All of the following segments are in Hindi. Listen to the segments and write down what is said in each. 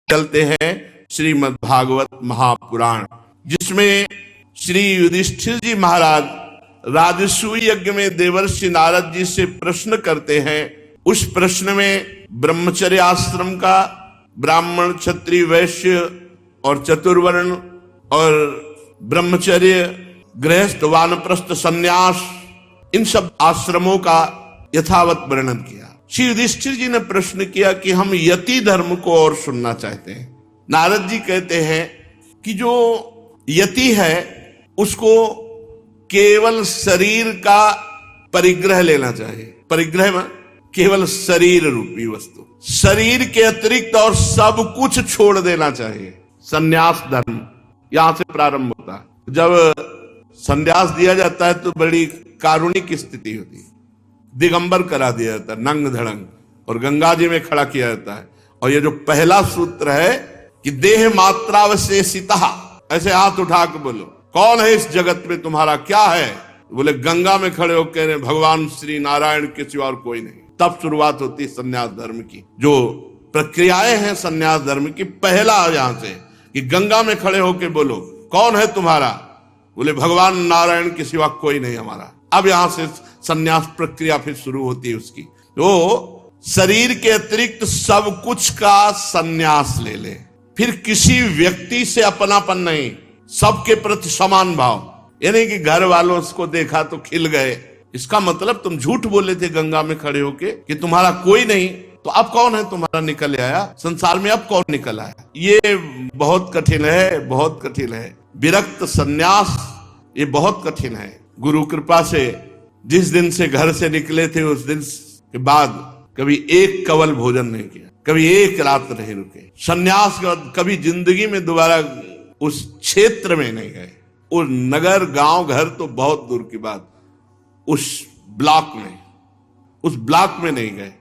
चलते हैं श्रीमद् भागवत महापुराण, जिसमें श्री युधिष्ठिर जी महाराज राजसूय यज्ञ में देवर्षि नारद जी से प्रश्न करते हैं। उस प्रश्न में ब्रह्मचर्य आश्रम का, ब्राह्मण क्षत्रिय वैश्य और चतुर्वर्ण और ब्रह्मचर्य गृहस्थ वानप्रस्थ संन्यास, इन सब आश्रमों का यथावत वर्णन किया। श्री युधिष्ठिर जी ने प्रश्न किया कि हम यति धर्म को और सुनना चाहते हैं। नारद जी कहते हैं कि जो यति है उसको केवल शरीर का परिग्रह लेना चाहिए। परिग्रह में केवल शरीर रूपी वस्तु, शरीर के अतिरिक्त और सब कुछ छोड़ देना चाहिए। संन्यास धर्म यहां से प्रारंभ होता है। जब संन्यास दिया जाता है तो बड़ी कारुणिक स्थिति होती है। दिगंबर करा दिया जाता है, नंग धड़ंग, और गंगा जी में खड़ा किया जाता है। और ये जो पहला सूत्र है कि देह मात्रावशेषिता, ऐसे हाथ उठा के बोलो, कौन है इस जगत में, तुम्हारा क्या है? बोले गंगा में खड़े होकर कह रहे भगवान श्री नारायण के सिवा और कोई नहीं। तब शुरुआत होती है संन्यास धर्म की। जो प्रक्रियाएं हैं संन्यास धर्म की, पहला यहां से कि गंगा में खड़े होकर बोलो कौन है तुम्हारा? बोले भगवान नारायण के सिवा कोई नहीं हमारा। अब यहां से संन्यास प्रक्रिया फिर शुरू होती है उसकी। तो शरीर के अतिरिक्त सब कुछ का संन्यास ले ले। फिर किसी व्यक्ति से अपनापन नहीं, सबके प्रति समान भाव। यानी कि घर वालों को देखा तो खिल गए, इसका मतलब तुम झूठ बोले थे गंगा में खड़े होके कि तुम्हारा कोई नहीं, तो अब कौन है तुम्हारा निकल आया संसार में? अब कौन निकल आया? ये बहुत कठिन है, बहुत कठिन है। विरक्त संन्यास ये बहुत कठिन है। गुरु कृपा से जिस दिन से घर से निकले थे उस दिन के बाद कभी एक कवल भोजन नहीं किया, कभी एक रात नहीं रुके। संन्यास के बाद कभी जिंदगी में दोबारा उस क्षेत्र में नहीं गए। उस नगर गांव घर तो बहुत दूर की बात, उस ब्लॉक में नहीं गए।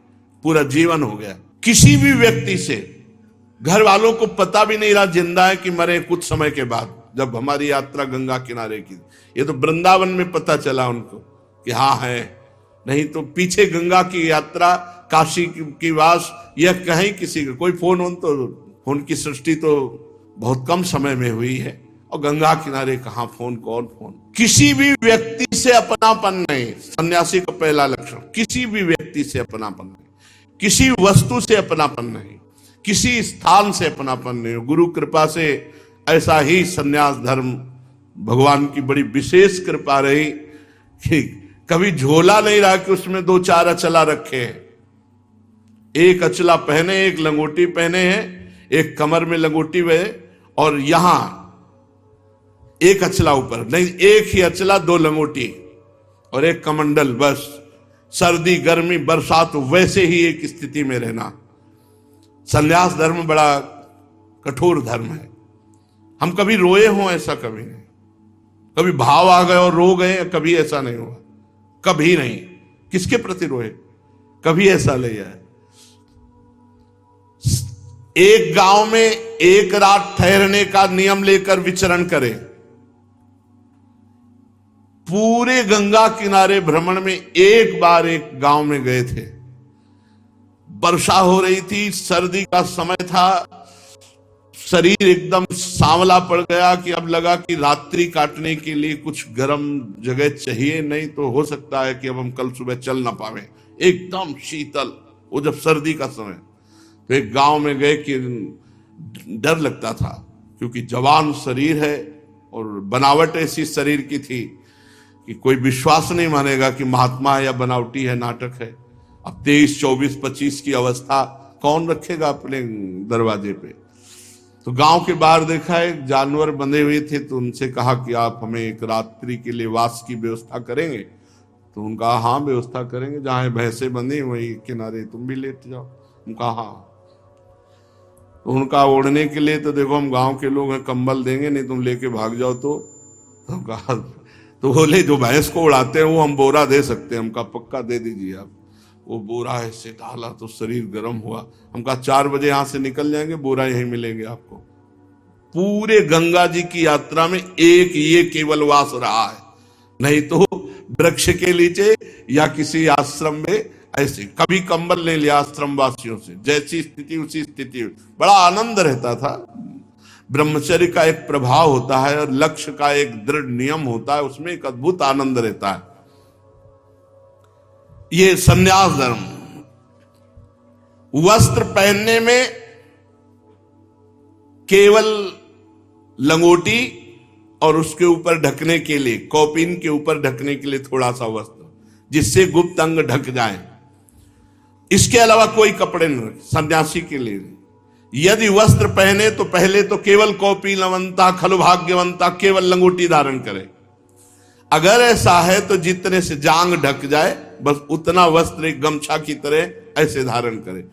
पूरा जीवन हो गया। किसी भी व्यक्ति से घर वालों को पता भी नहीं रहा जिंदा है कि मरे कुछ समय के बाद। जब हमारी यात्रा गंगा किनारे की, ये तो वृंदावन में पता चला उनको कि हाँ है, नहीं तो पीछे गंगा की यात्रा, काशी की वास, यह कहीं किसी का कोई फोन की सृष्टि तो बहुत कम समय में हुई है। और गंगा किनारे कहाँ फोन, कौन फोन? किसी भी व्यक्ति से अपनापन नहीं। सन्यासी का पहला लक्षण, किसी भी व्यक्ति से अपनापन नहीं, किसी वस्तु से अपनापन नहीं, किसी स्थान से अपनापन नहीं। गुरु कृपा से ऐसा ही सन्यास धर्म, भगवान की बड़ी विशेष कृपा रही कि कभी झोला नहीं रहा कि उसमें 2-4 अचला रखे हैं। एक अचला पहने, एक लंगोटी पहने हैं, एक कमर में लंगोटी वे, और यहां एक अचला ऊपर नहीं, एक ही अचला, 2 लंगोटी और एक कमंडल, बस। सर्दी गर्मी बरसात वैसे ही एक स्थिति में रहना। संन्यास धर्म बड़ा कठोर धर्म है। हम कभी रोए हों ऐसा कभी नहीं, कभी भाव आ गए और रो गए, कभी ऐसा नहीं हुआ, कभी नहीं। किसके प्रति रोए? कभी ऐसा नहीं है। एक गांव में एक रात ठहरने का नियम लेकर विचरण करें। पूरे गंगा किनारे भ्रमण में एक बार एक गांव में गए थे। वर्षा हो रही थी, सर्दी का समय था, शरीर एकदम सांवला पड़ गया कि अब लगा कि रात्रि काटने के लिए कुछ गर्म जगह चाहिए, नहीं तो हो सकता है कि अब हम कल सुबह चल ना पावे। एकदम शीतल, वो जब सर्दी का समय। तो एक गांव में गए कि डर लगता था, क्योंकि जवान शरीर है और बनावट ऐसी शरीर की थी कि कोई विश्वास नहीं मानेगा कि महात्मा है या बनावटी है, नाटक है। अब 23, 24, 25 की अवस्था कौन रखेगा अपने दरवाजे पे? तो गांव के बाहर देखा एक जानवर बंधे हुए थे, तो उनसे कहा कि आप हमें एक रात्रि के लिए वास की व्यवस्था करेंगे? तो उनका हाँ व्यवस्था करेंगे, जहां भैंसे बंधी वही किनारे तुम भी लेट जाओ। उनका हाँ। तो उनका ओढ़ने के लिए तो देखो हम गांव के लोग हैं, कंबल देंगे नहीं, तुम लेके भाग जाओ। तो कहा, तो बोले जो भैंस को उड़ाते हैं वो हम बोरा दे सकते हैं। हमका पक्का दे दीजिए आप। वो बोरा ऐसे डाला तो शरीर गर्म हुआ। हम कहा 4 बजे यहां से निकल जाएंगे, बोरा यहीं मिलेंगे आपको। पूरे गंगा जी की यात्रा में एक ये केवल वास रहा है, नहीं तो वृक्ष के नीचे या किसी आश्रम में ऐसे कभी कंबल ले लिया आश्रम वासियों से, जैसी स्थिति उसी स्थिति, बड़ा आनंद रहता था। ब्रह्मचर्य का एक प्रभाव होता है और लक्ष्य का एक दृढ़ नियम होता है, उसमें एक अद्भुत आनंद रहता है। ये संन्यास धर्म। वस्त्र पहनने में केवल लंगोटी और उसके ऊपर ढकने के लिए, कौपीन के ऊपर ढकने के लिए थोड़ा सा वस्त्र, जिससे गुप्त अंग ढक जाए, इसके अलावा कोई कपड़े न रखे सन्यासी के लिए। यदि वस्त्र पहने तो पहले तो केवल कौपीनवंता खलु भाग्यवंता, केवल लंगोटी धारण करे। अगर ऐसा है तो जितने से जांग ढक जाए बस उतना वस्त्र एक गमछा की तरह ऐसे धारण करे।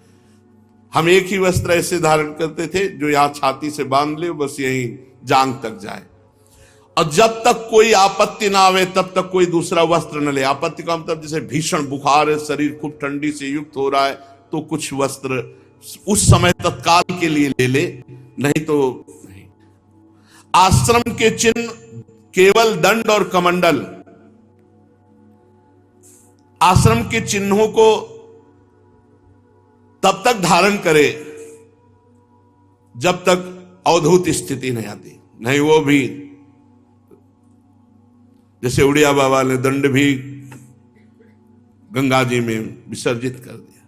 हम एक ही वस्त्र ऐसे धारण करते थे जो यहां छाती से बांध ले, बस यही जांग तक जाए, और जब तक कोई आपत्ति ना आवे तब तक कोई दूसरा वस्त्र न ले। आपत्ति का मतलब जैसे भीषण बुखार है, शरीर खूब ठंडी से युक्त हो रहा है, तो कुछ वस्त्र उस समय तत्काल के लिए ले ले, नहीं तो नहीं। आश्रम के चिन्ह केवल दंड और कमंडल। आश्रम के चिन्हों को तब तक धारण करे जब तक अवधूत स्थिति नहीं आती, नहीं वो भी जैसे उड़िया बाबा ने दंड भी गंगा जी में विसर्जित कर दिया।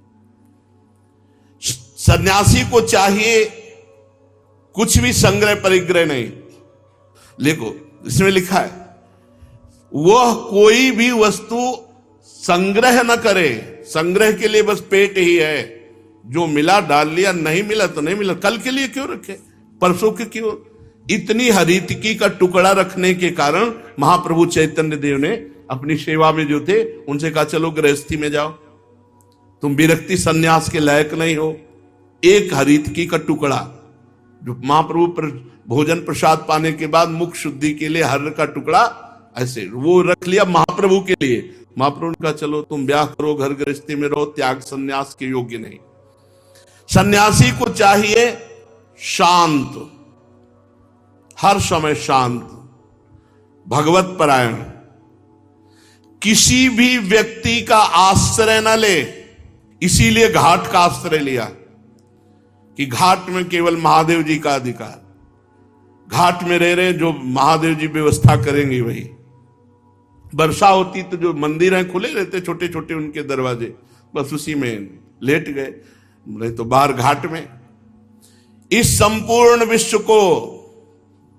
सन्यासी को चाहिए कुछ भी संग्रह परिग्रह नहीं। देखो इसमें लिखा है वह कोई भी वस्तु संग्रह न करे। संग्रह के लिए बस पेट ही है, जो मिला डाल लिया, नहीं मिला तो नहीं मिला, कल के लिए क्यों रखे, परसों के क्यों। इतनी हरितिकी का टुकड़ा रखने के कारण महाप्रभु चैतन्य देव ने अपनी सेवा में जो थे उनसे कहा चलो गृहस्थी में जाओ, तुम विरक्ति सन्यास के लायक नहीं हो। एक हरितिकी का टुकड़ा जो महाप्रभु भोजन प्रसाद पाने के बाद मुख शुद्धि के लिए हर का टुकड़ा ऐसे वो रख लिया महाप्रभु के लिए। महाप्रभु ने कहा चलो तुम ब्याह करो, घर गृहस्थी में रहो, त्याग सन्यास के योग्य नहीं। सन्यासी को चाहिए शांत, हर समय शांत, भगवत परायण, किसी भी व्यक्ति का आश्रय न ले। इसीलिए घाट का आश्रय लिया कि घाट में केवल महादेव जी का अधिकार, घाट में रह रहे जो महादेव जी व्यवस्था करेंगे वही। वर्षा होती तो जो मंदिर हैं खुले रहते छोटे छोटे उनके दरवाजे, बस उसी में लेट गए, नहीं तो बाहर घाट में। इस संपूर्ण विश्व को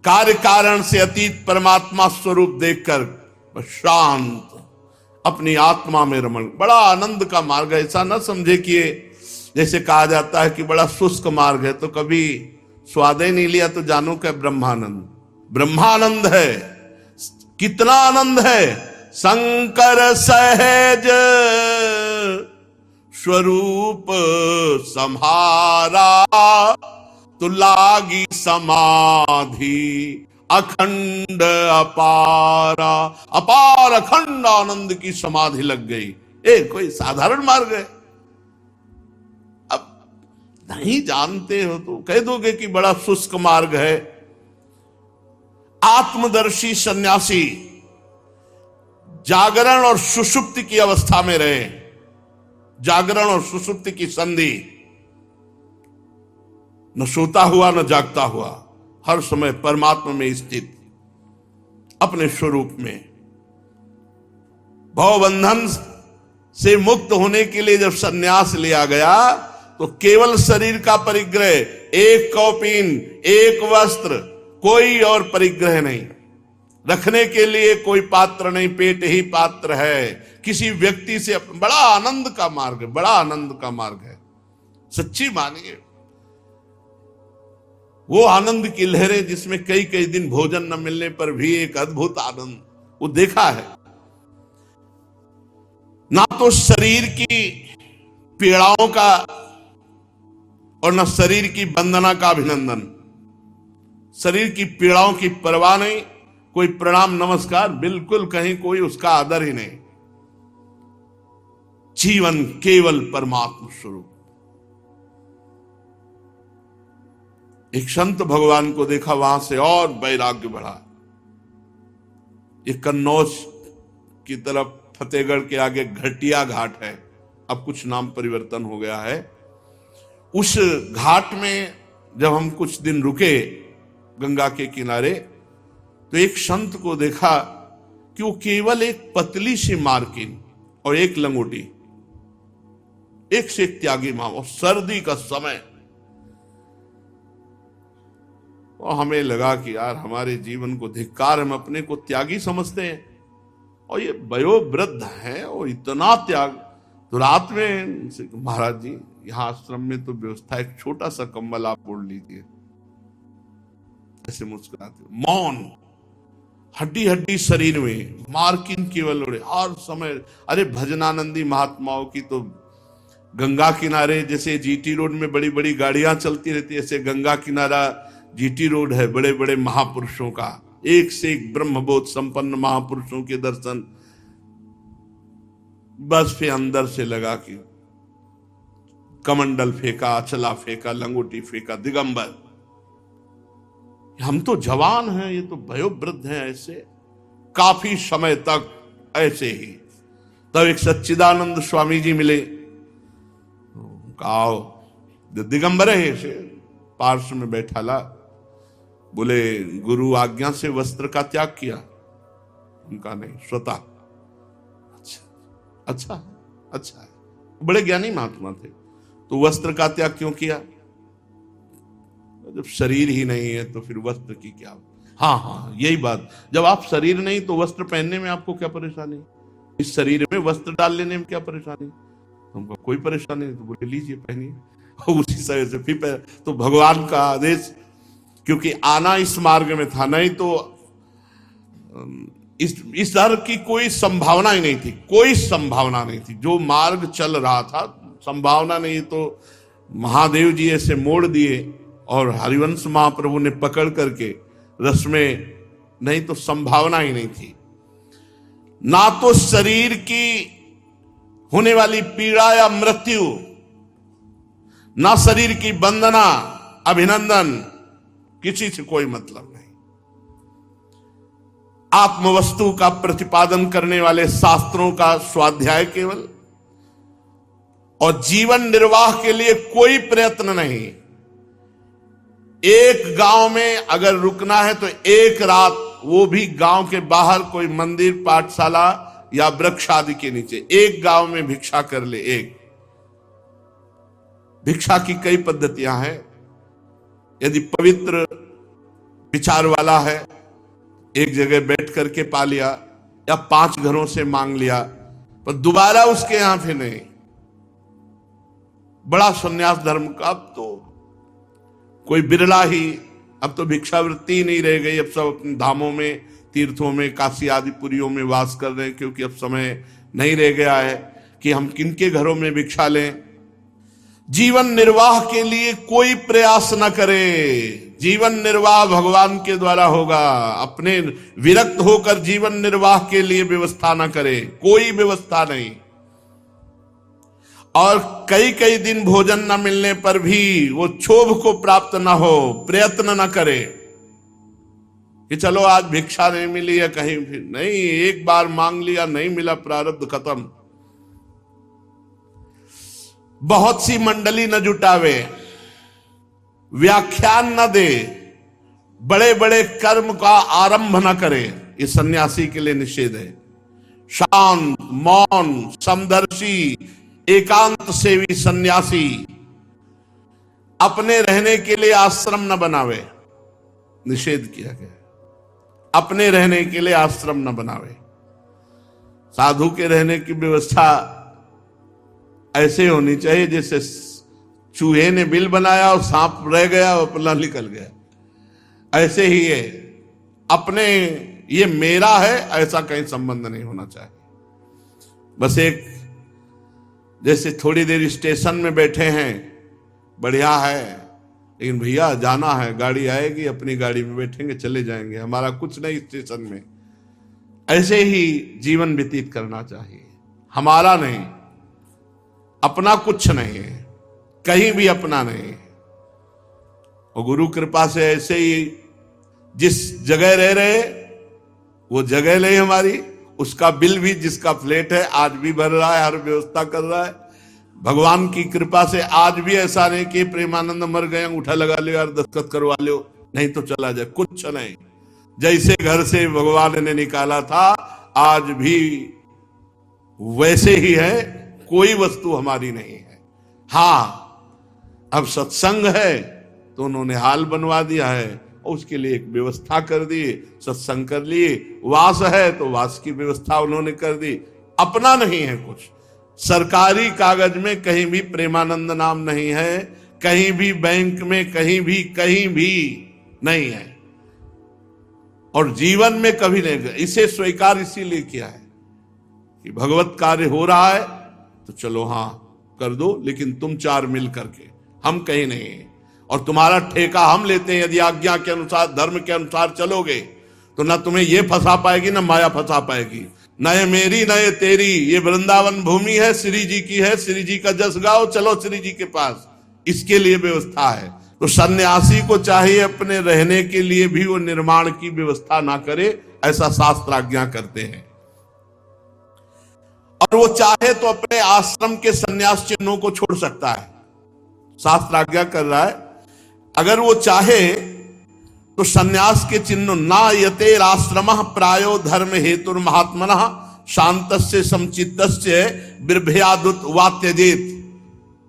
कार्य कारण से अतीत परमात्मा स्वरूप देखकर बस शांत अपनी आत्मा में रमण, बड़ा आनंद का मार्ग है। ऐसा ना समझे कि जैसे कहा जाता है कि बड़ा शुष्क मार्ग है, तो कभी स्वाद ही नहीं लिया तो जानो क्या ब्रह्मानंद। ब्रह्मानंद है, कितना आनंद है। शंकर सहज स्वरूप सम्हारा, तो लागी समाधि अखंड अपारा। अपार अखंड आनंद की समाधि लग गई। कोई साधारण मार्ग है? अब नहीं जानते हो तो कह दोगे कि बड़ा शुष्क मार्ग है। आत्मदर्शी सन्यासी जागरण और सुषुप्ति की अवस्था में रहे, जागरण और सुषुप्ति की संधि, न सोता हुआ न जागता हुआ, हर समय परमात्मा में स्थित, अपने स्वरूप में। भवबंधन से मुक्त होने के लिए जब सन्यास लिया गया तो केवल शरीर का परिग्रह, एक कौपीन, एक वस्त्र, कोई और परिग्रह नहीं, रखने के लिए कोई पात्र नहीं, पेट ही पात्र है। किसी व्यक्ति से बड़ा आनंद का मार्ग है, बड़ा आनंद का मार्ग है। सच्ची मानिए वो आनंद की लहरें जिसमें कई कई दिन भोजन न मिलने पर भी एक अद्भुत आनंद, वो देखा है। ना तो शरीर की पीड़ाओं का और न शरीर की वंदना का अभिनंदन, शरीर की पीड़ाओं की परवाह नहीं, कोई प्रणाम नमस्कार, बिल्कुल कहीं कोई उसका आदर ही नहीं। जीवन केवल परमात्मा स्वरूप। एक संत भगवान को देखा, वहां से और वैराग्य बढ़ा। ये कन्नौज की तरफ फतेहगढ़ के आगे घटिया घाट है, अब कुछ नाम परिवर्तन हो गया है। उस घाट में जब हम कुछ दिन रुके गंगा के किनारे, तो एक संत को देखा कि वो केवल एक पतली सी मार्किन और एक लंगोटी, एक से एक त्यागी मां, और सर्दी का समय। और हमें लगा कि यार हमारे जीवन को धिक्कार, हम अपने को त्यागी समझते हैं और ये वयोवृद्ध हैं और इतना त्याग। तो रात में महाराज जी यहाँ आश्रम में तो व्यवस्था, एक छोटा सा कंबल आप ओढ़ लीजिए, ऐसे मुस्कुराते, मौन, हड्डी हड्डी शरीर में, मार्किन केवल ओढ़े हर समय। अरे भजनानंदी महात्माओं की तो गंगा किनारे जैसे जीटी रोड में बड़ी बड़ी गाड़ियां चलती रहती है, ऐसे गंगा किनारा जीटी रोड है बड़े बड़े महापुरुषों का, एक से एक ब्रह्मबोध संपन्न महापुरुषों के दर्शन। बस फिर अंदर से लगा कि कमंडल फेंका, अचला फेंका, लंगोटी फेंका, दिगंबर। हम तो जवान हैं, ये तो वयोवृद्ध हैं। ऐसे काफी समय तक ऐसे ही। तब एक सच्चिदानंद स्वामी जी मिले, आओ, दिगंबर है ऐसे, पार्श्व में बैठा ला। बोले गुरु आज्ञा से वस्त्र का त्याग किया? उनका नहीं, स्वतः। अच्छा अच्छा अच्छा है, बड़े ज्ञानी महात्मा थे। तो वस्त्र का त्याग क्यों किया? जब शरीर ही नहीं है तो फिर वस्त्र की क्या? हाँ हाँ, यही बात। जब आप शरीर नहीं तो वस्त्र पहनने में आपको क्या परेशानी? इस शरीर में वस्त्र डाल लेने में क्या परेशानी? हमको कोई परेशानी नहीं। तो बोले लीजिए पहनिए। उसी समय से फिर तो भगवान का आदेश, क्योंकि आना इस मार्ग में था, नहीं तो इस दर की कोई संभावना ही नहीं थी, कोई संभावना नहीं थी। जो मार्ग चल रहा था संभावना नहीं, तो महादेव जी ऐसे मोड़ दिए और हरिवंश महाप्रभु ने पकड़ करके रस में, नहीं तो संभावना ही नहीं थी। ना तो शरीर की होने वाली पीड़ा या मृत्यु, ना शरीर की वंदना अभिनंदन, किसी से कोई मतलब नहीं। आत्मवस्तु का प्रतिपादन करने वाले शास्त्रों का स्वाध्याय केवल, और जीवन निर्वाह के लिए कोई प्रयत्न नहीं। एक गांव में अगर रुकना है तो एक रात, वो भी गांव के बाहर कोई मंदिर, पाठशाला या वृक्ष आदि के नीचे, एक गांव में भिक्षा कर ले। एक भिक्षा की कई पद्धतियां हैं। यदि पवित्र विचार वाला है, एक जगह बैठ करके पा लिया, या 5 घरों से मांग लिया, पर दोबारा उसके यहां फिर नहीं। बड़ा संन्यास धर्म का अब तो कोई बिरला ही, अब तो भिक्षावृत्ति नहीं रह गई। अब सब अपने धामों में, तीर्थों में, काशी आदि पुरियों में वास कर रहे हैं, क्योंकि अब समय नहीं रह गया है कि हम किनके घरों में भिक्षा लें। जीवन निर्वाह के लिए कोई प्रयास न करे। जीवन निर्वाह भगवान के द्वारा होगा। अपने विरक्त होकर जीवन निर्वाह के लिए व्यवस्था न करे, कोई व्यवस्था नहीं। और कई कई दिन भोजन न मिलने पर भी वो क्षोभ को प्राप्त न हो, प्रयत्न न करे कि चलो आज भिक्षा नहीं मिली या कहीं भी नहीं, एक बार मांग लिया, नहीं मिला, प्रारब्ध खत्म। बहुत सी मंडली न जुटावे, व्याख्यान न दे, बड़े बड़े कर्म का आरंभ न करे, ये सन्यासी के लिए निषेध है। शांत, मौन, समदर्शी, एकांत सेवी सन्यासी अपने रहने के लिए आश्रम न बनावे, निषेध किया गया। अपने रहने के लिए आश्रम न बनावे। साधु के रहने की व्यवस्था ऐसे होनी चाहिए जैसे चूहे ने बिल बनाया और सांप रह गया और अपना निकल गया। ऐसे ही है, अपने ये मेरा है ऐसा कहीं संबंध नहीं होना चाहिए। बस एक जैसे थोड़ी देर स्टेशन में बैठे हैं, बढ़िया है, लेकिन भैया जाना है, गाड़ी आएगी, अपनी गाड़ी में बैठेंगे, चले जाएंगे, हमारा कुछ नहीं स्टेशन में। ऐसे ही जीवन व्यतीत करना चाहिए। हमारा नहीं, अपना कुछ नहीं है, कहीं भी अपना नहीं। और गुरु कृपा से ऐसे ही जिस जगह रह रहे वो जगह नहीं हमारी, उसका बिल भी जिसका फ्लैट है आज भी भर रहा है, हर व्यवस्था कर रहा है। भगवान की कृपा से आज भी ऐसा नहीं कि प्रेमानंद मर गए, अंगूठा लगा लो यार, दस्तखत करवा लो, नहीं तो चला जाए, कुछ नहीं। जैसे घर से भगवान ने निकाला था आज भी वैसे ही है, कोई वस्तु हमारी नहीं है। हाँ, अब सत्संग है तो उन्होंने हाल बनवा दिया है और उसके लिए एक व्यवस्था कर दी, सत्संग कर लिए। वास है तो वास की व्यवस्था उन्होंने कर दी। अपना नहीं है कुछ, सरकारी कागज में कहीं भी प्रेमानंद नाम नहीं है, कहीं भी बैंक में कहीं भी नहीं है, और जीवन में कभी नहीं। इसे स्वीकार इसीलिए किया है कि भगवत कार्य हो रहा है तो चलो हाँ कर दो, लेकिन तुम चार मिल करके, हम कहीं नहीं है। और तुम्हारा ठेका हम लेते हैं, यदि आज्ञा के अनुसार धर्म के अनुसार चलोगे तो ना तुम्हें ये फंसा पाएगी ना माया फंसा पाएगी, न ये मेरी न ये तेरी, ये वृंदावन भूमि है, श्री जी की है, श्री जी का जस गाओ, चलो श्री जी के पास, इसके लिए व्यवस्था है। तो सन्यासी को चाहिए अपने रहने के लिए भी वो निर्माण की व्यवस्था ना करे, ऐसा शास्त्र आज्ञा करते हैं। और वो चाहे तो अपने आश्रम के सन्यास चिन्हों को छोड़ सकता है, शास्त्र आज्ञा कर रहा है। अगर वो चाहे तो सन्यास के चिन्ह ना यते आश्रम प्रायो धर्म हेतुर महात्मन शांतस्य समचित्तस्य बिर्भयादुत वा त्यजेत,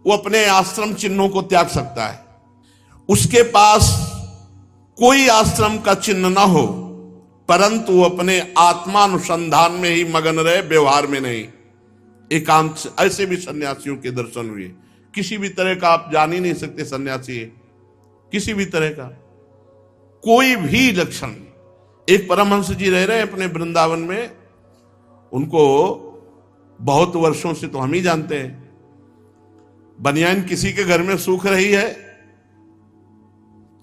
वो अपने आश्रम चिन्हों को त्याग सकता है। उसके पास कोई आश्रम का चिन्ह ना हो, परंतु वो अपने आत्मानुसंधान में ही मगन रहे, व्यवहार में नहीं, एकांत। ऐसे भी सन्यासियों के दर्शन हुए। किसी भी तरह का आप जान ही नहीं सकते सन्यासी है, किसी भी तरह का कोई भी लक्षण। एक परमहंस जी रह रहे हैं अपने वृंदावन में, उनको बहुत वर्षों से तो हम ही जानते हैं। बनियान किसी के घर में सूख रही है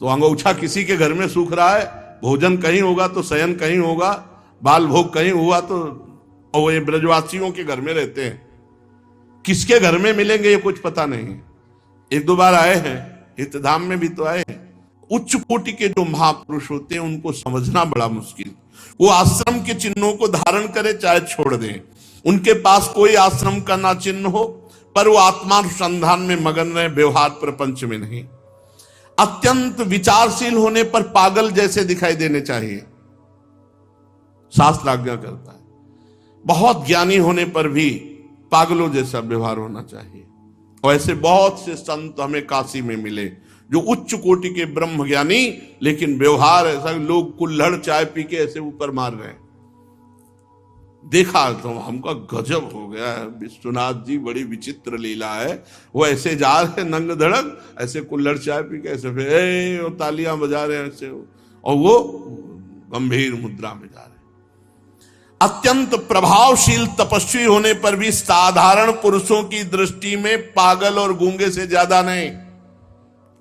तो अंगूछा किसी के घर में सूख रहा है, भोजन कहीं होगा तो शयन कहीं होगा, बाल भोग कहीं हुआ तो, और ये ब्रजवासियों के घर में रहते हैं, किसके घर में मिलेंगे ये कुछ पता नहीं। एक दो बार आए हैं, हितधाम में भी तो आए हैं। उच्च कोटि के जो महापुरुष होते हैं उनको समझना बड़ा मुश्किल। वो आश्रम के चिन्हों को धारण करे चाहे छोड़ दें, उनके पास कोई आश्रम का ना चिन्ह हो, पर वो आत्मानुसंधान में मगन रहे, व्यवहार प्रपंच में नहीं। अत्यंत विचारशील होने पर पागल जैसे दिखाई देने चाहिए, शास्त्र आज्ञा करता है। बहुत ज्ञानी होने पर भी पागलों जैसा व्यवहार होना चाहिए। और ऐसे बहुत से संत हमें काशी में मिले जो उच्च कोटि के ब्रह्म ज्ञानी, लेकिन व्यवहार ऐसा, लोग कुल्हड़ चाय पी के ऐसे ऊपर मार रहे हैं। देखा तो हमका गजब हो गया है, विश्वनाथ जी बड़ी विचित्र लीला है। वो ऐसे जा रहे नंग धड़क, ऐसे कुल्हड़ चाय पी के ऐसे फिर तालियां बजा रहे हैं ऐसे, और वो गंभीर मुद्रा में जा रहे हैं। अत्यंत प्रभावशील तपस्वी होने पर भी साधारण पुरुषों की दृष्टि में पागल और गूंगे से ज्यादा नहीं।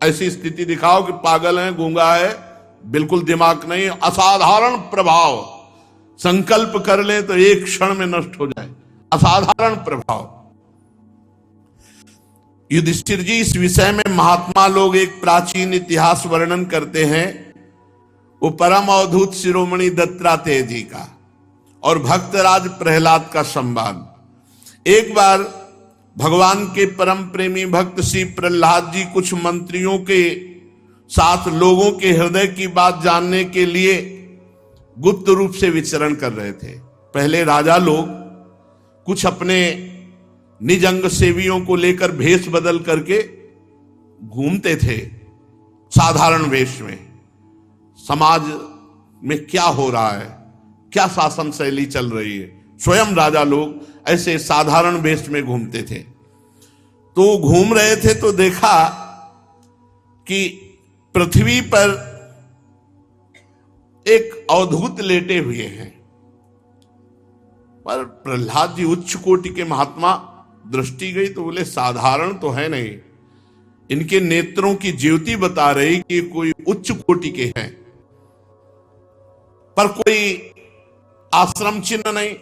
ऐसी स्थिति दिखाओ कि पागल है, गूंगा है, बिल्कुल दिमाग नहीं, असाधारण प्रभाव, संकल्प कर ले तो एक क्षण में नष्ट हो जाए, असाधारण प्रभाव। युधिष्ठिर जी, इस विषय में महात्मा लोग एक प्राचीन इतिहास वर्णन करते हैं, वो परम अवधूत शिरोमणि दत्तात्रेय जी का और भक्तराज प्रहलाद का संवाद। एक बार भगवान के परम प्रेमी भक्त श्री प्रहलाद जी कुछ मंत्रियों के साथ लोगों के हृदय की बात जानने के लिए गुप्त रूप से विचरण कर रहे थे। पहले राजा लोग कुछ अपने निज अंग सेवियों को लेकर भेष बदल करके घूमते थे साधारण वेश में, समाज में क्या हो रहा है, क्या शासन शैली चल रही है, स्वयं राजा लोग ऐसे साधारण वेश में घूमते थे। तो घूम रहे थे तो देखा कि पृथ्वी पर एक अवधूत लेटे हुए हैं। पर प्रहलाद जी उच्च कोटि के महात्मा, दृष्टि गई तो बोले साधारण तो है नहीं, इनके नेत्रों की ज्योति बता रही कि कोई उच्च कोटि के हैं, पर कोई आश्रम चिन्ह नहीं,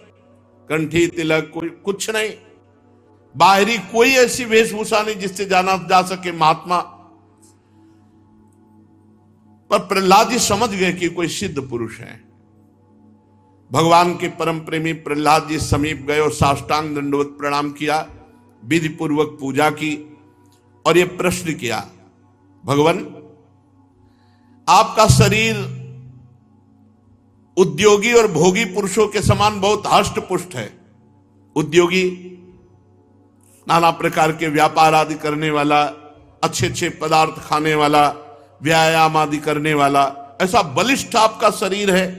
कंठी तिलक कोई कुछ नहीं, बाहरी कोई ऐसी वेशभूषा नहीं जिससे जाना जा सके महात्मा। पर प्रहलाद जी समझ गए कि कोई सिद्ध पुरुष है। भगवान के परम प्रेमी प्रहलाद जी समीप गए और साष्टांग दंडवत प्रणाम किया। विधि पूर्वक पूजा की और ये प्रश्न किया, भगवान आपका शरीर उद्योगी और भोगी पुरुषों के समान बहुत हष्ट पुष्ट है। उद्योगी नाना प्रकार के व्यापार आदि करने वाला, अच्छे अच्छे पदार्थ खाने वाला, व्यायाम आदि करने वाला, ऐसा बलिष्ठ आपका शरीर है।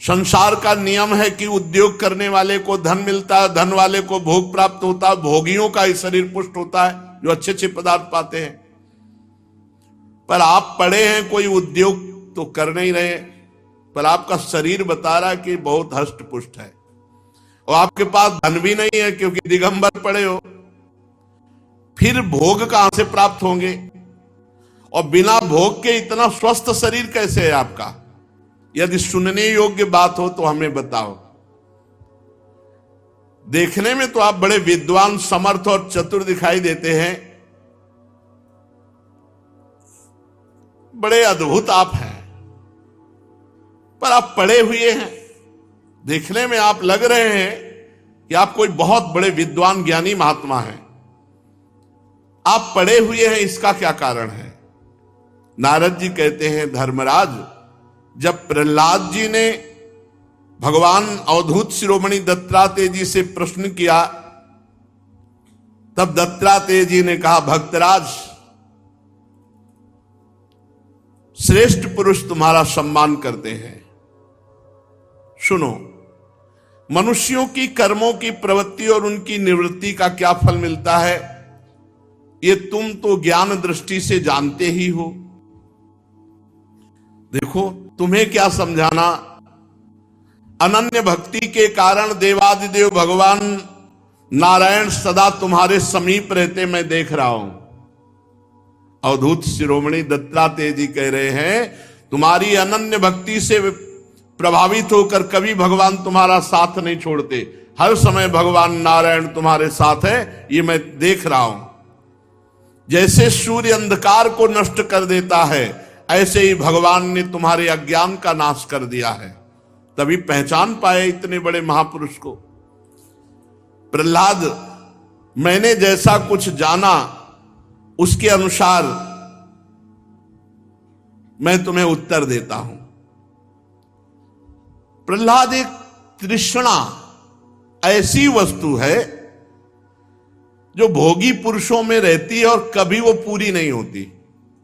संसार का नियम है कि उद्योग करने वाले को धन मिलता है, धन वाले को भोग प्राप्त होता है, भोगियों का ही शरीर पुष्ट होता है जो अच्छे अच्छे पदार्थ पाते हैं। पर आप पढ़े हैं, कोई उद्योग तो कर नहीं रहे, पर आपका शरीर बता रहा है कि बहुत हष्ट पुष्ट है और आपके पास धन भी नहीं है क्योंकि दिगंबर पड़े हो। फिर भोग कहां से प्राप्त होंगे और बिना भोग के इतना स्वस्थ शरीर कैसे है आपका? यदि सुनने योग्य बात हो तो हमें बताओ। देखने में तो आप बड़े विद्वान, समर्थ और चतुर दिखाई देते हैं, बड़े अद्भुत आप हैं, पर आप पढ़े हुए हैं। देखने में आप लग रहे हैं कि आप कोई बहुत बड़े विद्वान ज्ञानी महात्मा हैं। आप पढ़े हुए हैं, इसका क्या कारण है? नारद जी कहते हैं, धर्मराज, जब प्रहलाद जी ने भगवान अवधूत शिरोमणि दत्तात्रेय जी से प्रश्न किया, तब दत्तात्रेय जी ने कहा, भक्तराज, श्रेष्ठ पुरुष तुम्हारा सम्मान करते हैं। सुनो, मनुष्यों की कर्मों की प्रवृत्ति और उनकी निवृत्ति का क्या फल मिलता है, ये तुम तो ज्ञान दृष्टि से जानते ही हो। देखो, तुम्हें क्या समझाना, अनन्य भक्ति के कारण देवादिदेव भगवान नारायण सदा तुम्हारे समीप रहते मैं देख रहा हूं। अवधूत शिरोमणि दत्तात्रेय जी कह रहे हैं, तुम्हारी अनन्य भक्ति से प्रभावित होकर कभी भगवान तुम्हारा साथ नहीं छोड़ते, हर समय भगवान नारायण तुम्हारे साथ है, ये मैं देख रहा हूं। जैसे सूर्य अंधकार को नष्ट कर देता है, ऐसे ही भगवान ने तुम्हारे अज्ञान का नाश कर दिया है, तभी पहचान पाए इतने बड़े महापुरुष को। प्रहलाद, मैंने जैसा कुछ जाना उसके अनुसार मैं तुम्हें उत्तर देता हूं। प्रहलाद, एक तृष्णा ऐसी वस्तु है जो भोगी पुरुषों में रहती है और कभी वो पूरी नहीं होती।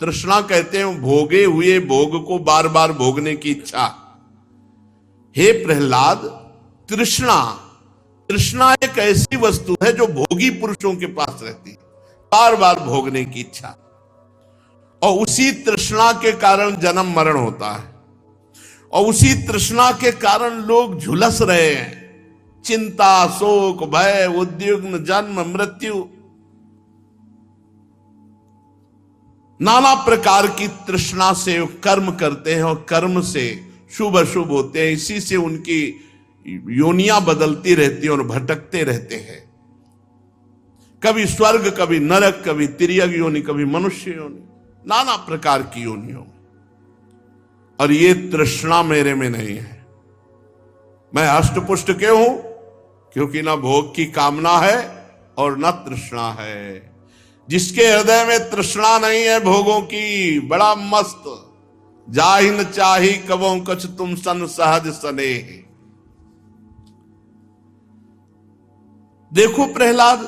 तृष्णा कहते हैं भोगे हुए भोग को बार बार भोगने की इच्छा। हे प्रहलाद, तृष्णा एक ऐसी वस्तु है जो भोगी पुरुषों के पास रहती है, बार बार भोगने की इच्छा, और उसी तृष्णा के कारण जन्म मरण होता है और उसी तृष्णा के कारण लोग झुलस रहे हैं। चिंता, शोक, भय, उद्विग्न, जन्म, मृत्यु, नाना प्रकार की तृष्णा से कर्म करते हैं और कर्म से शुभ अशुभ होते हैं। इसी से उनकी योनियां बदलती रहती हैं और भटकते रहते हैं, कभी स्वर्ग, कभी नरक, कभी तिर्यक योनि, कभी मनुष्य योनि, नाना प्रकार की योनियों में। और ये तृष्णा मेरे में नहीं है। मैं हष्टपुष्ट क्यों हूं? क्योंकि ना भोग की कामना है और न तृष्णा है। जिसके हृदय में तृष्णा नहीं है भोगों की, बड़ा मस्त, जाहिन चाही कबों कछ तुम सन सहज स्नेह। देखो प्रहलाद,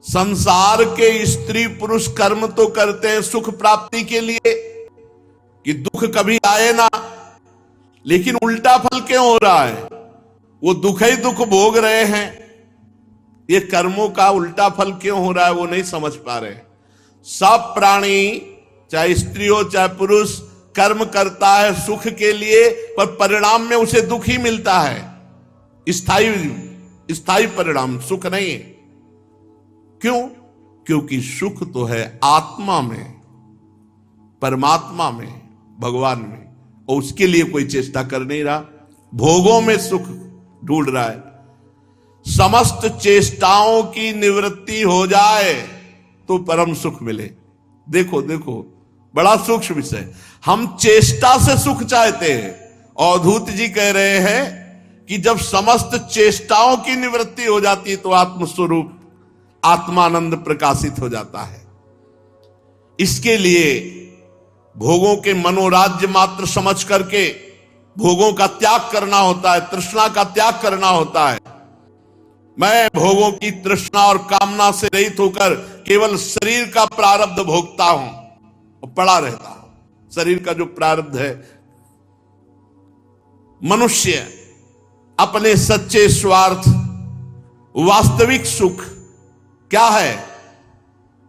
संसार के स्त्री पुरुष कर्म तो करते हैं सुख प्राप्ति के लिए कि दुख कभी आए ना, लेकिन उल्टा फल क्यों हो रहा है? वो दुख ही दुख भोग रहे हैं। ये कर्मों का उल्टा फल क्यों हो रहा है वो नहीं समझ पा रहे। सब प्राणी, चाहे स्त्री हो चाहे पुरुष, कर्म करता है सुख के लिए, पर परिणाम में उसे दुख ही मिलता है। स्थायी परिणाम सुख नहीं है। क्यों? क्योंकि सुख तो है आत्मा में, परमात्मा में, भगवान में, और उसके लिए कोई चेष्टा कर नहीं रहा, भोगों में सुख ढूंढ रहा है। समस्त चेष्टाओं की निवृत्ति हो जाए तो परम सुख मिले। देखो देखो, बड़ा सूक्ष्म विषय। हम चेष्टा से सुख चाहते हैं। अवधूत जी कह रहे हैं कि जब समस्त चेष्टाओं की निवृत्ति हो जाती है तो आत्मस्वरूप आत्मानंद प्रकाशित हो जाता है। इसके लिए भोगों के मनोराज्य मात्र समझ करके भोगों का त्याग करना होता है, तृष्णा का त्याग करना होता है। मैं भोगों की तृष्णा और कामना से रहित होकर केवल शरीर का प्रारब्ध भोगता हूं और पड़ा रहता हूं। शरीर का जो प्रारब्ध है, मनुष्य अपने सच्चे स्वार्थ, वास्तविक सुख क्या है,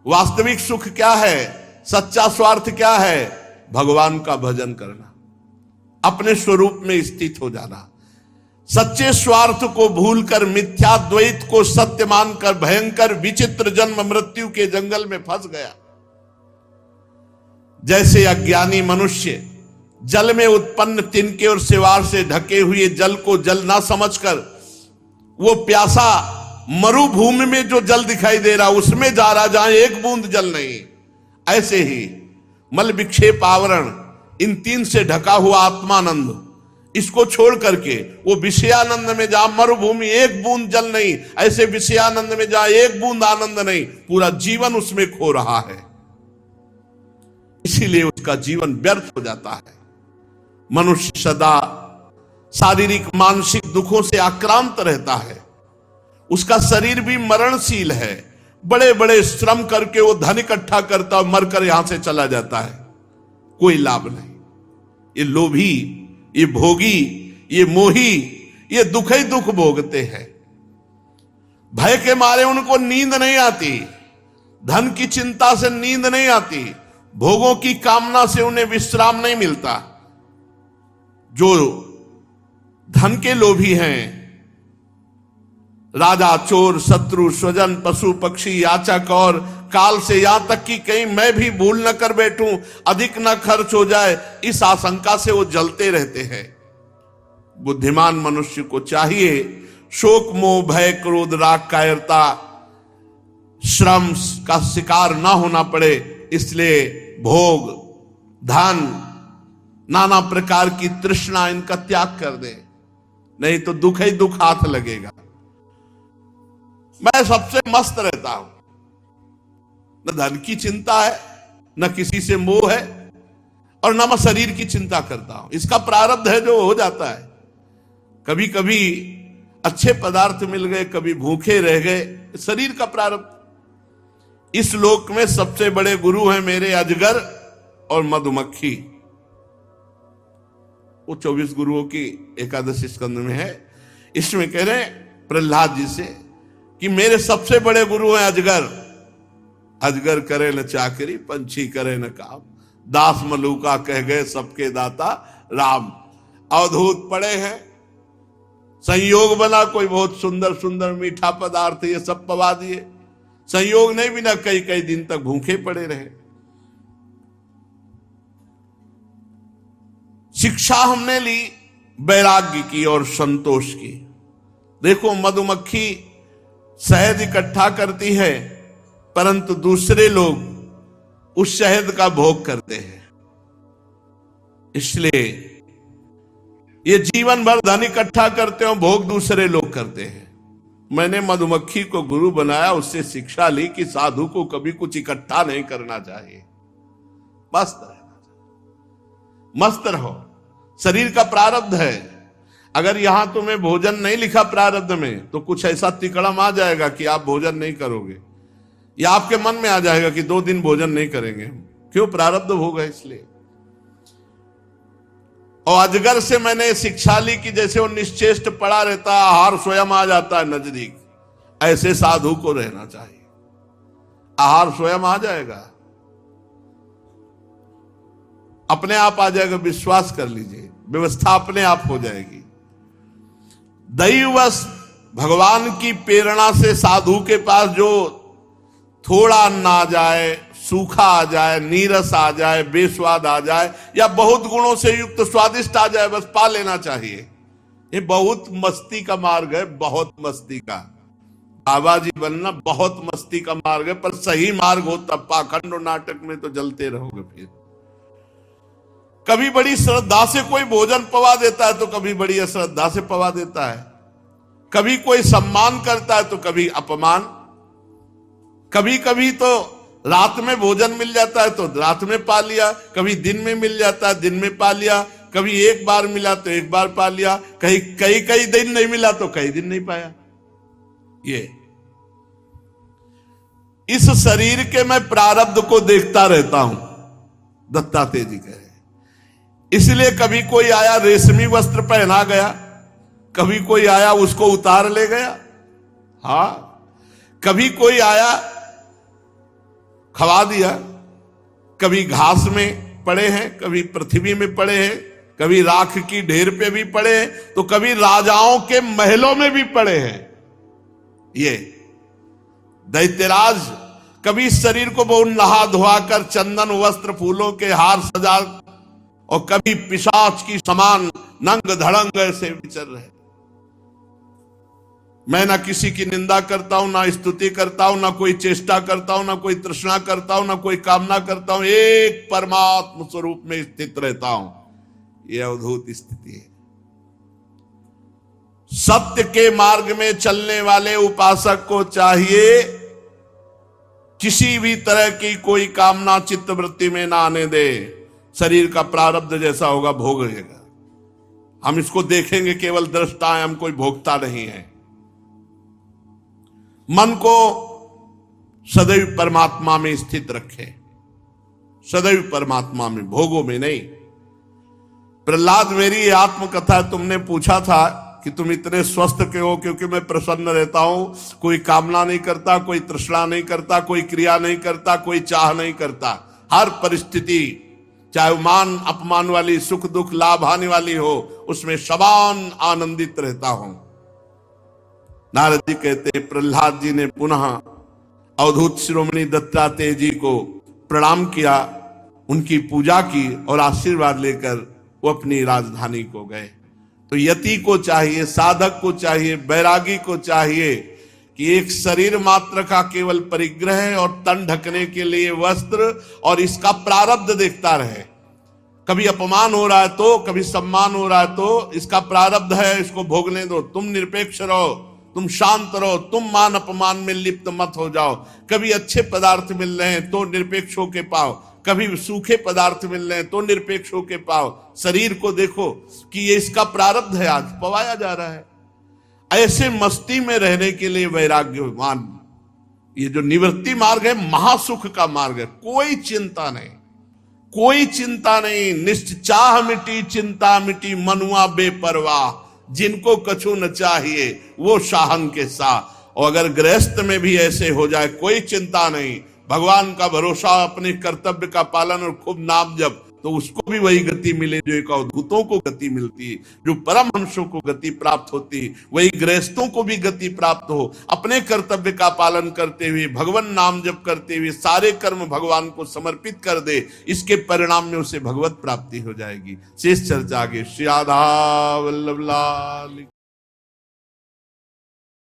वास्तविक सुख क्या है, सच्चा स्वार्थ क्या है, भगवान का भजन करना, अपने स्वरूप में स्थित हो जाना। सच्चे स्वार्थ को भूलकर मिथ्या द्वैत को सत्य मानकर भयंकर विचित्र जन्म मृत्यु के जंगल में फंस गया। जैसे अज्ञानी मनुष्य जल में उत्पन्न तिनके और सिवार से ढके हुए जल को जल ना समझकर वो प्यासा मरुभूमि में जो जल दिखाई दे रहा उसमें जा रहा जहां एक बूंद जल नहीं, ऐसे ही मल विक्षेप आवरण इन तीन से ढका हुआ आत्मानंद, इसको छोड़ करके वो विषयानंद में जहां मरुभूमि एक बूंद जल नहीं, ऐसे विषयानंद में जहां एक बूंद आनंद नहीं, पूरा जीवन उसमें खो रहा है। इसीलिए उसका जीवन व्यर्थ हो जाता है। मनुष्य सदा शारीरिक मानसिक दुखों से आक्रांत रहता है। उसका शरीर भी मरणशील है। बड़े बड़े श्रम करके वो धन इकट्ठा करता और मरकर यहां से चला जाता है, कोई लाभ नहीं। ये लोभी, ये भोगी, ये मोही, ये दुख ही दुख भोगते हैं। भय के मारे उनको नींद नहीं आती, धन की चिंता से नींद नहीं आती, भोगों की कामना से उन्हें विश्राम नहीं मिलता। जो धन के लोभी हैं, राजा, चोर, शत्रु, स्वजन, पशु, पक्षी, याचक और काल से यहां तक कि कहीं मैं भी भूल न कर बैठूं, अधिक न खर्च हो जाए, इस आशंका से वो जलते रहते हैं। बुद्धिमान मनुष्य को चाहिए शोक, मोह, भय, क्रोध, राग, कायरता, श्रम का शिकार ना होना पड़े। इसलिए भोग, धन, नाना प्रकार की तृष्णा, इनका त्याग कर दे, नहीं तो दुख ही दुख हाथ लगेगा। मैं सबसे मस्त रहता हूं, न धन की चिंता है, न किसी से मोह है, और न मैं शरीर की चिंता करता हूं। इसका प्रारब्ध है जो हो जाता है। कभी कभी अच्छे पदार्थ मिल गए, कभी भूखे रह गए, शरीर का प्रारब्ध। इस लोक में सबसे बड़े गुरु हैं मेरे अजगर और मधुमक्खी। वो 24 गुरुओं की एकादश स्कंद में है। इसमें कह रहे प्रहलाद जी से कि मेरे सबसे बड़े गुरु हैं अजगर। अजगर करे न चाकरी, पंछी करे न काम, दास मलूका कह गए सबके दाता राम। अवधूत पड़े हैं, संयोग बना कोई बहुत सुंदर सुंदर मीठा पदार्थ, ये सब पवा दिए। संयोग नहीं बिना कई कई दिन तक भूखे पड़े रहे। शिक्षा हमने ली वैराग्य की और संतोष की। देखो, मधुमक्खी शहद इकट्ठा करती है, परंतु दूसरे लोग उस शहद का भोग करते हैं। इसलिए ये जीवन भर धन इकट्ठा करते हो, भोग दूसरे लोग करते हैं। मैंने मधुमक्खी को गुरु बनाया, उससे शिक्षा ली कि साधु को कभी कुछ इकट्ठा नहीं करना चाहिए, मस्त रहना चाहिए, मस्त रहो। शरीर का प्रारब्ध है। अगर यहां तुम्हें भोजन नहीं लिखा प्रारब्ध में, तो कुछ ऐसा तिकड़म आ जाएगा कि आप भोजन नहीं करोगे, या आपके मन में आ जाएगा कि 2 दिन भोजन नहीं करेंगे। क्यों? प्रारब्ध होगा इसलिए। और अजगर से मैंने शिक्षा ली कि जैसे वो निश्चेष्ट पड़ा रहता है, आहार स्वयं आ जाता है नजदीक, ऐसे साधु को रहना चाहिए। आहार स्वयं आ जाएगा, अपने आप आ जाएगा, विश्वास कर लीजिए, व्यवस्था अपने आप हो जाएगी। दैववश भगवान की प्रेरणा से साधु के पास जो थोड़ा अन्न आ जाए, सूखा आ जाए, नीरस आ जाए, बेस्वाद आ जाए, या बहुत गुणों से युक्त स्वादिष्ट आ जाए, बस पा लेना चाहिए। ये बहुत मस्ती का मार्ग है, बहुत मस्ती का। बाबा जी बनना बहुत मस्ती का मार्ग है, पर सही मार्ग हो तब। पाखंड और नाटक में तो जलते रहोगे फिर। कभी बड़ी श्रद्धा से कोई भोजन पवा देता है तो कभी बड़ी अश्रद्धा से पवा देता है। कभी कोई सम्मान करता है तो कभी अपमान। कभी कभी तो रात में भोजन मिल जाता है तो रात में पा लिया, कभी दिन में मिल जाता है दिन में पा लिया, कभी एक बार मिला तो एक बार पा लिया, कहीं कई दिन नहीं मिला तो कई दिन नहीं पाया। ये इस शरीर के मैं प्रारब्ध को देखता रहता हूं, दत्तात्रेय जी कहे। इसलिए कभी कोई आया रेशमी वस्त्र पहना गया, कभी कोई आया उसको उतार ले गया। हां, कभी कोई आया खवा दिया, कभी घास में पड़े हैं, कभी पृथ्वी में पड़े हैं, कभी राख की ढेर पे भी पड़े हैं, तो कभी राजाओं के महलों में भी पड़े हैं। ये दैत्यराज कभी शरीर को बहुत नहा धोआकर चंदन वस्त्र फूलों के हार सजा, और कभी पिशाच की समान नंग धड़ंग ऐसे विचर रहे। मैं ना किसी की निंदा करता हूं, ना स्तुति करता हूं, ना कोई चेष्टा करता हूं, ना कोई तृष्णा करता हूं, ना कोई कामना करता हूं, एक परमात्म स्वरूप में स्थित रहता हूं। यह अद्भुत स्थिति है। सत्य के मार्ग में चलने वाले उपासक को चाहिए किसी भी तरह की कोई कामना चित्तवृत्ति में ना आने दे। शरीर का प्रारब्ध जैसा होगा भोग लेगा। हम इसको देखेंगे, केवल दृष्टा है, हम कोई भोगता नहीं है। मन को सदैव परमात्मा में स्थित रखे, सदैव परमात्मा में, भोगों में नहीं। प्रहलाद, मेरी आत्मकथा तुमने पूछा था कि तुम इतने स्वस्थ क्यों हो? क्योंकि मैं प्रसन्न रहता हूं, कोई कामना नहीं करता, कोई तृष्णा नहीं करता, कोई क्रिया नहीं करता, कोई चाह नहीं करता। हर परिस्थिति, चाहे मान अपमान वाली, सुख दुख लाभ हानि वाली हो, उसमें समान आनंदित रहता हूं। नारद जी कहते, प्रहलाद जी ने पुनः अवधूत शिरोमणि दत्तात्रेय जी को प्रणाम किया, उनकी पूजा की और आशीर्वाद लेकर वो अपनी राजधानी को गए। तो यति को चाहिए, साधक को चाहिए, बैरागी को चाहिए कि एक शरीर मात्र का केवल परिग्रह और तन ढकने के लिए वस्त्र और इसका प्रारब्ध देखता रहे। कभी अपमान हो रहा है तो, कभी सम्मान हो रहा है तो, इसका प्रारब्ध है, इसको भोगने दो। तुम निरपेक्ष रहो, तुम शांत रहो, तुम मान अपमान में लिप्त मत हो जाओ। कभी अच्छे पदार्थ मिल रहे हैं तो निरपेक्ष होके पाओ, कभी सूखे पदार्थ मिल रहे हैं तो निरपेक्ष होके पाओ। शरीर को देखो कि ये इसका प्रारब्ध है, आज पवाया जा रहा है। ऐसे मस्ती में रहने के लिए वैराग्यवान, ये जो निवृत्ति मार्ग है, महासुख का मार्ग है। कोई चिंता नहीं, कोई चिंता नहीं। निश्चाह मिटी चिंता मिटी, मनुआ बेपरवाह। जिनको कछु न चाहिए वो शाहन के साथ। और अगर गृहस्थ में भी ऐसे हो जाए, कोई चिंता नहीं, भगवान का भरोसा, अपने कर्तव्य का पालन और खूब नाम जप, तो उसको भी वही गति मिले जो एक अवधूतों को गति मिलती है, जो परमहंसों को गति प्राप्त होती है, वही गृहस्थों को भी गति प्राप्त हो। अपने कर्तव्य का पालन करते हुए, भगवान नाम जप करते हुए, सारे कर्म भगवान को समर्पित कर दे, इसके परिणाम में उसे भगवत प्राप्ति हो जाएगी। शेष चर्चा आगे। श्री राधा वल्लभ लाल।